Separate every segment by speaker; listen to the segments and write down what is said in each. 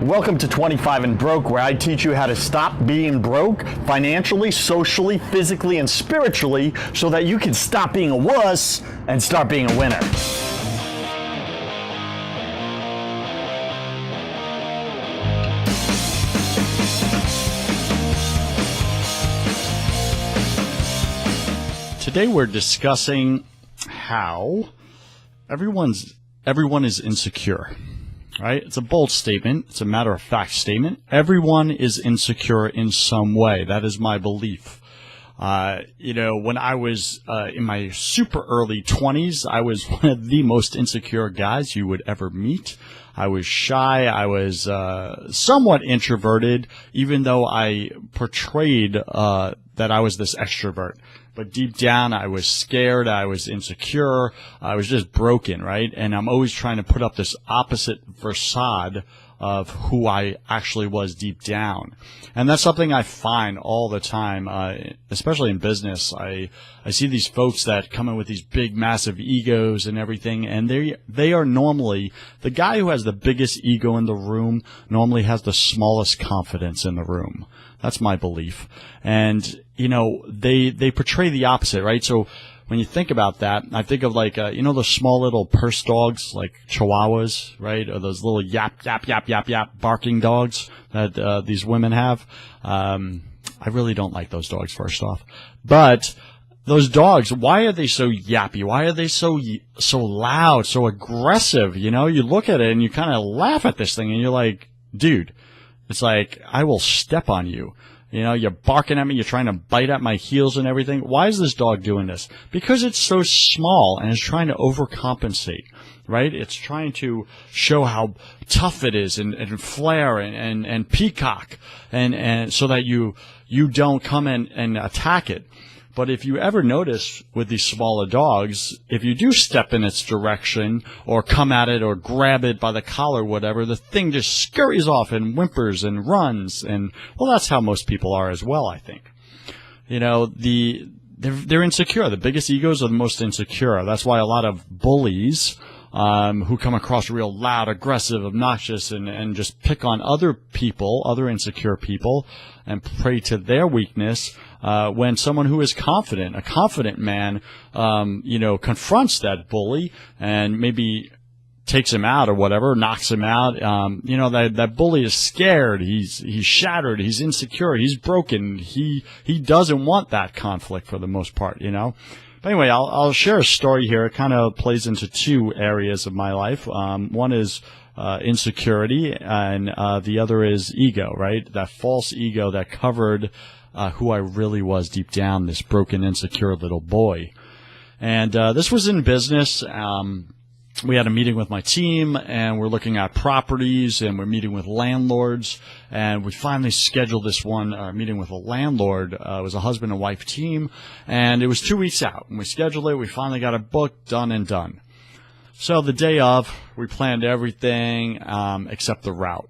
Speaker 1: Welcome to 25 and Broke, where I teach you how to stop being broke financially, socially, physically, and spiritually so that you can stop being a wuss and start being a winner. Today we're discussing how everyone is insecure. Right? It's a bold statement. It's a matter-of-fact statement. Everyone is insecure in some way. That is my belief. When I was in my super early 20s, I was one of the most insecure guys you would ever meet. I was shy. I was somewhat introverted, even though I portrayed that I was this extrovert. But deep down, I was scared, I was insecure, I was just broken, right? And I'm always trying to put up this opposite facade of who I actually was deep down. And that's something I find all the time, especially in business. I see these folks that come in with these big, massive egos and everything, and they are normally, the guy who has the biggest ego in the room normally has the smallest confidence in the room. That's my belief. And, they portray the opposite, right? So when you think about that, I think of like, those small little purse dogs, like Chihuahuas, right? Or those little yap, yap, yap, yap, yap barking dogs that these women have. I really don't like those dogs, first off. But those dogs, why are they so yappy? Why are they so loud, so aggressive? You look at it and you kind of laugh at this thing and you're like, dude, it's like, I will step on you. You're barking at me, you're trying to bite at my heels and everything. Why is this dog doing this? Because it's so small and it's trying to overcompensate, right? It's trying to show how tough it is and flare and peacock and so that you don't come in and attack it. But if you ever notice with these smaller dogs, if you do step in its direction or come at it or grab it by the collar or whatever, the thing just scurries off and whimpers and runs. And, well, that's how most people are as well, I think. They're insecure. The biggest egos are the most insecure. That's why a lot of bullies who come across real loud, aggressive, obnoxious, and just pick on other people, other insecure people, and prey to their weakness, when someone who is confident, a confident man, confronts that bully and maybe takes him out or whatever, knocks him out, that bully is scared, he's shattered, he's insecure, he's broken, he doesn't want that conflict for the most part, But anyway, I'll share a story here. It kind of plays into two areas of my life. One is insecurity, and the other is ego, right? That false ego that covered who I really was deep down, this broken, insecure little boy. And this was in business. We had a meeting with my team, and we're looking at properties, and we're meeting with landlords, and we finally scheduled this one meeting with a landlord. It was a husband and wife team, and it was 2 weeks out. And we scheduled it. We finally got it booked, done and done. So the day of, we planned everything except the route.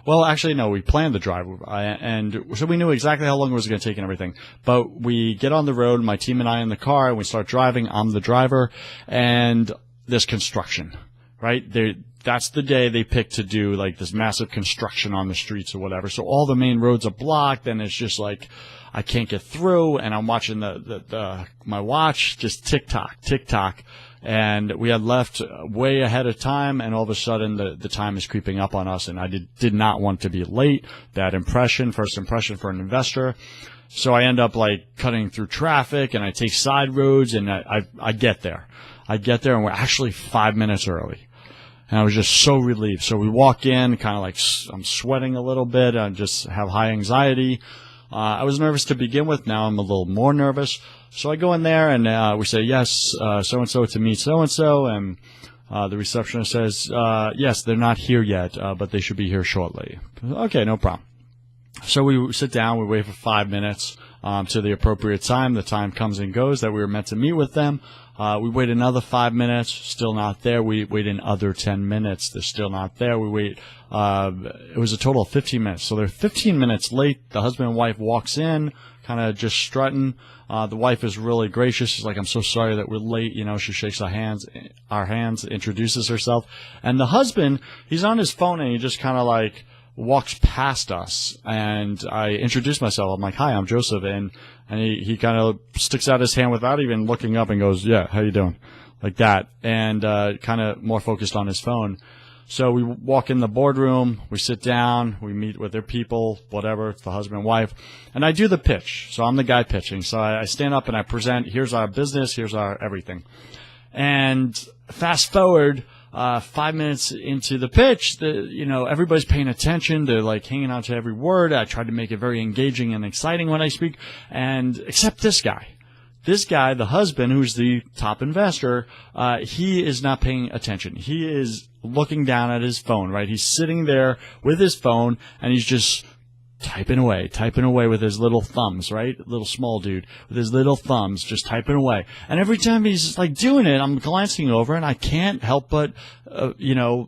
Speaker 1: Well, actually, no, we planned the drive, and so we knew exactly how long it was going to take and everything. But we get on the road, my team and I in the car, and we start driving. I'm the driver, and there's construction, right? That's the day they pick to do like this massive construction on the streets or whatever. So all the main roads are blocked, and it's just like I can't get through, and I'm watching my watch just tick tock. And we had left way ahead of time, and all of a sudden the time is creeping up on us, and I did not want to be late. Bad impression, first impression for an investor. So I end up like cutting through traffic, and I take side roads, and I get there. And we're actually 5 minutes early. And I was just so relieved. So we walk in, kind of like I'm sweating a little bit. I just have high anxiety. I was nervous to begin with. Now I'm a little more nervous. So I go in there, and we say, yes, so-and-so to meet so-and-so. And the receptionist says, yes, they're not here yet, but they should be here shortly. Okay, no problem. So we sit down. We wait for 5 minutes to the appropriate time. The time comes and goes that we were meant to meet with them. We wait another 5 minutes, still not there. We wait another 10 minutes, they're still not there. We wait, it was a total of 15 minutes. So they're 15 minutes late. The husband and wife walks in, kind of just strutting. The wife is really gracious. She's like, I'm so sorry that we're late. She shakes our hands, introduces herself. And the husband, he's on his phone, and he just kind of like walks past us, and I introduce myself. I'm like, "Hi, I'm Joseph," and he kind of sticks out his hand without even looking up and goes, "Yeah, how you doing?" Like that, and kind of more focused on his phone. So we walk in the boardroom, we sit down, we meet with their people, whatever, it's the husband and wife, and I do the pitch. So I'm the guy pitching. So I stand up and I present, here's our business, here's our everything. And fast forward 5 minutes into the pitch, everybody's paying attention. They're like hanging on to every word. I tried to make it very engaging and exciting when I speak, and except this guy. This guy, the husband, who's the top investor, he is not paying attention. He is looking down at his phone, right? He's sitting there with his phone, and he's just typing away with his little thumbs, right? Little small dude with his little thumbs, just typing away. And every time he's like doing it, I'm glancing over, and I can't help but,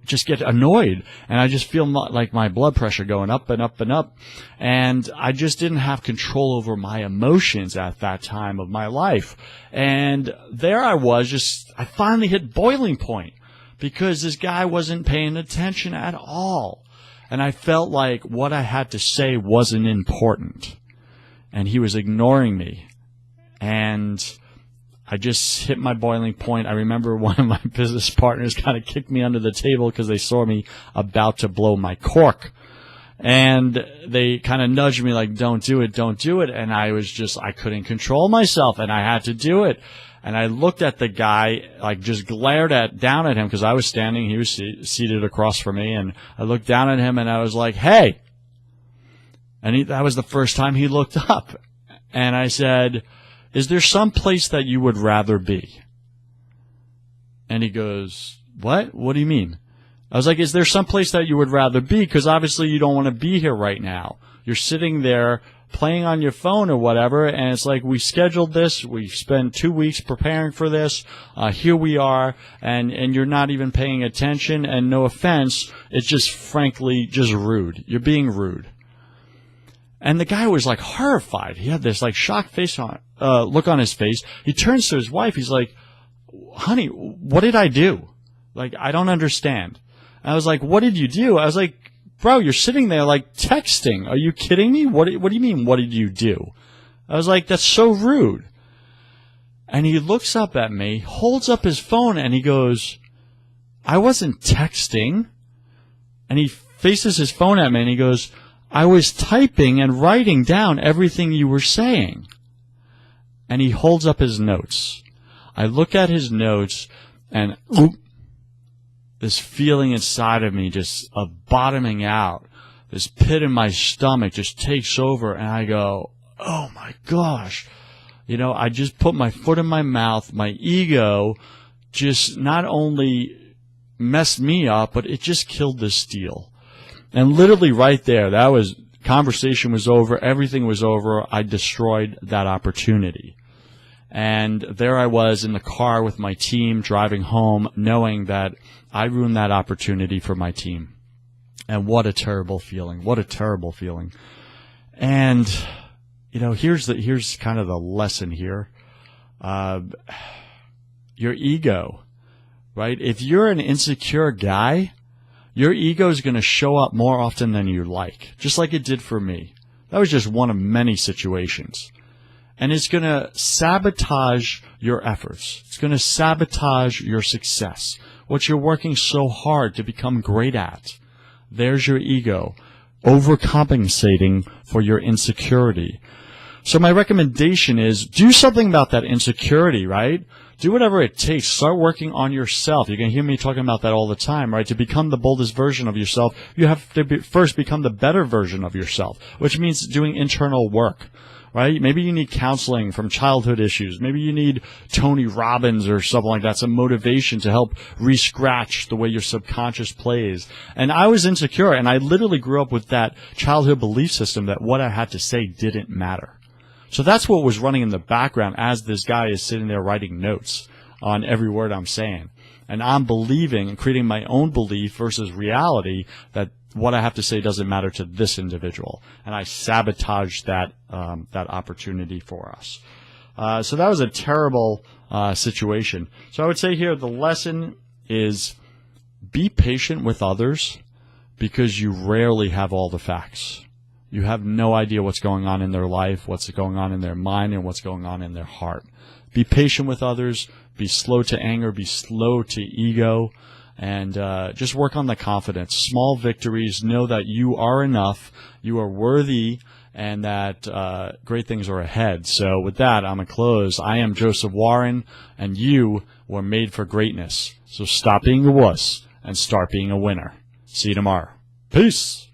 Speaker 1: just get annoyed. And I just feel like my blood pressure going up and up and up. And I just didn't have control over my emotions at that time of my life. And there I was, I finally hit boiling point because this guy wasn't paying attention at all. And I felt like what I had to say wasn't important. And he was ignoring me. And I just hit my boiling point. I remember one of my business partners kind of kicked me under the table because they saw me about to blow my cork. And they kind of nudged me like, don't do it. And I couldn't control myself, and I had to do it. And I looked at the guy, like just glared down at him because I was standing, he was seated across from me, and I looked down at him and I was like, "Hey." And that was the first time he looked up. And I said, "Is there some place that you would rather be?" And he goes, "What? What do you mean?" I was like, "Is there some place that you would rather be? Because obviously you don't want to be here right now. You're sitting there playing on your phone or whatever, and it's like, we scheduled this, we spent 2 weeks preparing for this, here we are, and you're not even paying attention, and no offense, it's just frankly just rude. You're being rude." And the guy was like horrified. He had this like shocked face look on his face. He turns to his wife, he's like, "Honey, what did I do? Like, I don't understand." And I was like, "What did you do?" I was like, "Bro, you're sitting there like texting. Are you kidding me? What do you mean, what did you do?" I was like, "That's so rude." And he looks up at me, holds up his phone, and he goes, "I wasn't texting." And he faces his phone at me, and he goes, "I was typing and writing down everything you were saying." And he holds up his notes. I look at his notes, and this feeling inside of me just of bottoming out, this pit in my stomach just takes over, and I go, "Oh my gosh." I just put my foot in my mouth. My ego just not only messed me up, but it just killed this deal. And literally right there, conversation was over, everything was over. I destroyed that opportunity. And there I was in the car with my team driving home, knowing that I ruined that opportunity for my team. And what a terrible feeling. What a terrible feeling. And, here's kind of the lesson here. Your ego, right? If you're an insecure guy, your ego is going to show up more often than you like, just like it did for me. That was just one of many situations. And it's going to sabotage your efforts. It's going to sabotage your success, what you're working so hard to become great at. There's your ego, overcompensating for your insecurity. So my recommendation is do something about that insecurity, right? Do whatever it takes. Start working on yourself. You're going to hear me talking about that all the time, right? To become the boldest version of yourself, you have to first become the better version of yourself, which means doing internal work. Right? Maybe you need counseling from childhood issues. Maybe you need Tony Robbins or something like that, some motivation to help re-scratch the way your subconscious plays. And I was insecure, and I literally grew up with that childhood belief system that what I had to say didn't matter. So that's what was running in the background as this guy is sitting there writing notes on every word I'm saying. And I'm believing and creating my own belief versus reality that what I have to say doesn't matter to this individual. And I sabotaged that opportunity for us. So that was a terrible situation. So I would say here the lesson is be patient with others. because you rarely have all the facts. You have no idea what's going on in their life, what's going on in their mind, and what's going on in their heart. Be patient with others. Be slow to anger. Be slow to ego. And just work on the confidence. Small victories. Know that you are enough. You are worthy. And that great things are ahead. So with that, I'm going to close. I am Joseph Warren, and you were made for greatness. So stop being a wuss and start being a winner. See you tomorrow. Peace.